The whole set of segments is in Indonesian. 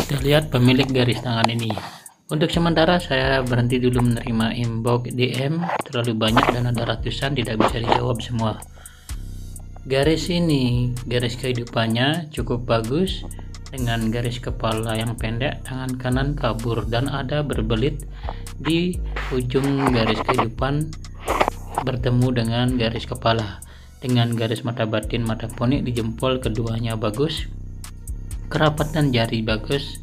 Kita lihat pemilik garis tangan ini. Untuk sementara saya berhenti dulu menerima inbox DM, terlalu banyak dan ada ratusan, tidak bisa dijawab semua. Garis ini, garis kehidupannya cukup bagus dengan garis kepala yang pendek, tangan kanan kabur dan ada berbelit di ujung garis kehidupan bertemu dengan garis kepala, dengan garis mata batin mata ponik di jempol keduanya bagus, kerapatan jari bagus,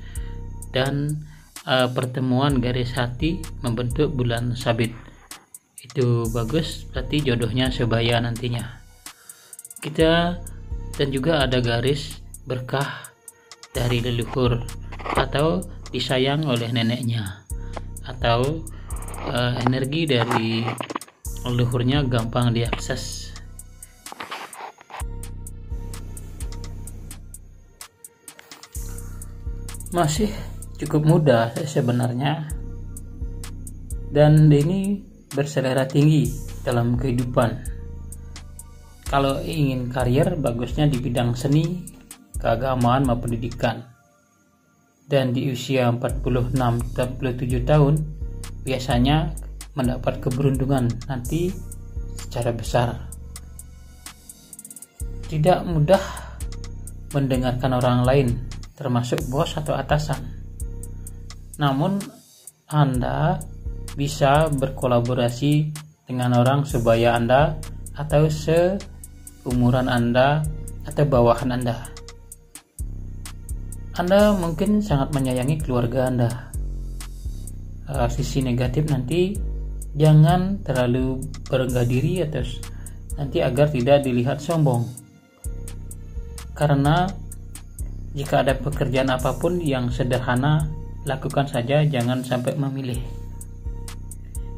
dan pertemuan garis hati membentuk bulan sabit. Itu bagus, berarti jodohnya sebaya nantinya. Kita dan juga ada garis berkah dari leluhur atau disayang oleh neneknya, atau energi dari leluhurnya gampang diakses. Masih cukup muda sebenarnya, dan ini berselera tinggi dalam kehidupan. Kalau ingin karier, bagusnya di bidang seni, keagamaan maupun pendidikan. Dan di usia 46-47 tahun biasanya mendapat keberuntungan nanti secara besar. Tidak mudah mendengarkan orang lain, termasuk bos atau atasan. Namun Anda bisa berkolaborasi dengan orang sebaya Anda atau seumuran Anda atau bawahan Anda. Anda mungkin sangat menyayangi keluarga Anda. Sisi negatif nanti jangan terlalu berenggah diri atau nanti agar tidak dilihat sombong. Karena jika ada pekerjaan apapun yang sederhana, lakukan saja, jangan sampai memilih.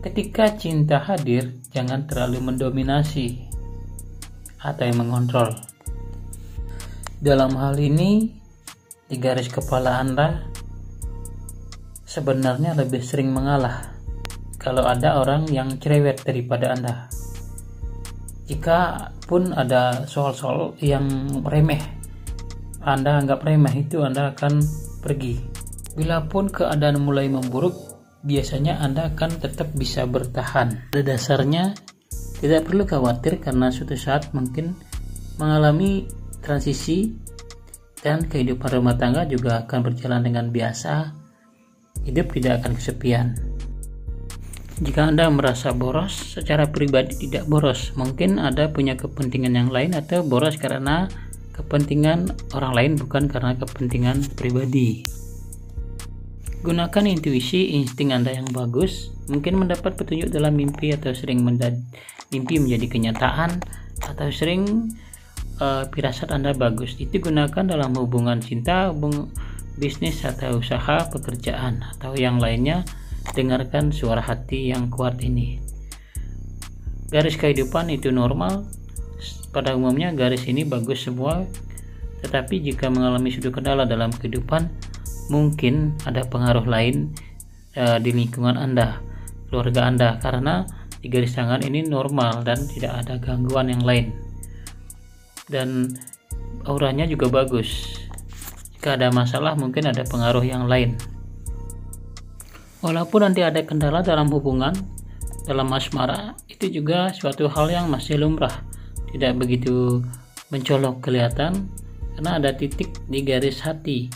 Ketika cinta hadir, jangan terlalu mendominasi atau yang mengontrol. Dalam hal ini, di garis kepala Anda sebenarnya lebih sering mengalah kalau ada orang yang cerewet daripada Anda. Jika pun ada soal-soal yang remeh, Anda anggap remeh, itu Anda akan pergi. Bila pun keadaan mulai memburuk, biasanya Anda akan tetap bisa bertahan. Pada dasarnya tidak perlu khawatir karena suatu saat mungkin mengalami transisi dan kehidupan rumah tangga juga akan berjalan dengan biasa. Hidup tidak akan kesepian. Jika Anda merasa boros, secara pribadi tidak boros. Mungkin Anda punya kepentingan yang lain atau boros karena kepentingan orang lain, bukan karena kepentingan pribadi. Gunakan intuisi, insting Anda yang bagus. Mungkin mendapat petunjuk dalam mimpi atau sering mimpi menjadi kenyataan, atau sering firasat Anda bagus. Itu gunakan dalam hubungan cinta, bisnis atau usaha, pekerjaan atau yang lainnya. Dengarkan suara hati yang kuat ini. Garis kehidupan itu normal. Pada umumnya garis ini bagus semua. Tetapi jika mengalami suatu kendala dalam kehidupan, mungkin ada pengaruh lain di lingkungan Anda, keluarga Anda, karena di garis tangan ini normal dan tidak ada gangguan yang lain. Dan auranya juga bagus. Jika ada masalah, mungkin ada pengaruh yang lain. Walaupun nanti ada kendala dalam hubungan, dalam asmara, itu juga suatu hal yang masih lumrah, tidak begitu mencolok kelihatan karena ada titik di garis hati.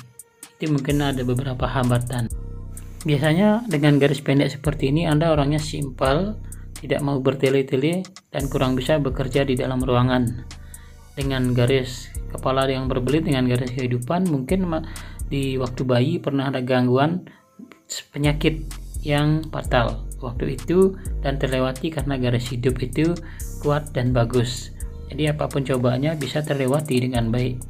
Itu mungkin ada beberapa hambatan. Biasanya dengan garis pendek seperti ini Anda orangnya simpel, tidak mau bertele-tele dan kurang bisa bekerja di dalam ruangan. Dengan garis kepala yang berbelit dengan garis kehidupan, mungkin di waktu bayi pernah ada gangguan penyakit yang fatal waktu itu dan terlewati karena garis hidup itu kuat dan bagus. Jadi apapun cobaannya bisa terlewati dengan baik.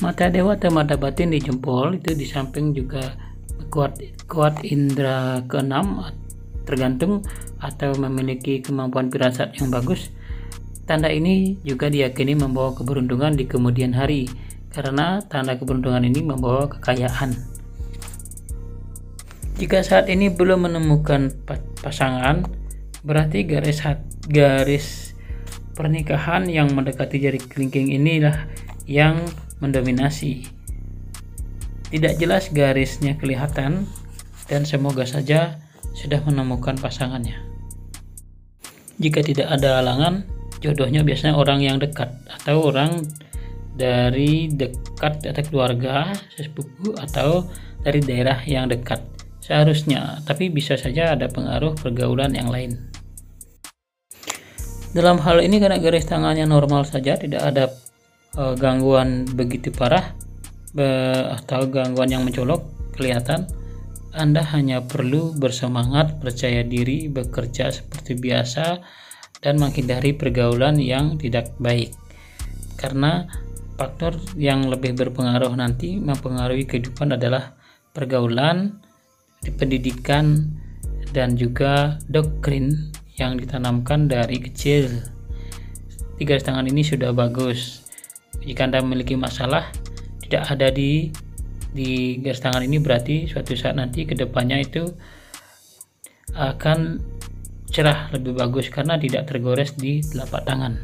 Mata dewa atau mata batin di jempol itu di samping juga kuat indera keenam, tergantung atau memiliki kemampuan firasat yang bagus. Tanda ini juga diyakini membawa keberuntungan di kemudian hari, karena tanda keberuntungan ini membawa kekayaan. Jika saat ini belum menemukan pasangan, berarti garis pernikahan yang mendekati jari kelingking inilah yang mendominasi. Tidak jelas garisnya kelihatan, dan semoga saja sudah menemukan pasangannya. Jika tidak ada halangan, jodohnya biasanya orang yang dekat atau orang dari dekat atau keluarga, sepupu, atau dari daerah yang dekat seharusnya, tapi bisa saja ada pengaruh pergaulan yang lain. Dalam hal ini karena garis tangannya normal saja, tidak ada gangguan begitu parah atau gangguan yang mencolok kelihatan, Anda hanya perlu bersemangat, percaya diri, bekerja seperti biasa, dan menghindari pergaulan yang tidak baik, karena faktor yang lebih berpengaruh nanti mempengaruhi kehidupan adalah pergaulan, pendidikan, dan juga doktrin yang ditanamkan dari kecil. 3 garis tangan ini sudah bagus. Jika Anda memiliki masalah tidak ada di garis tangan ini, berarti suatu saat nanti kedepannya itu akan cerah, lebih bagus karena tidak tergores di telapak tangan.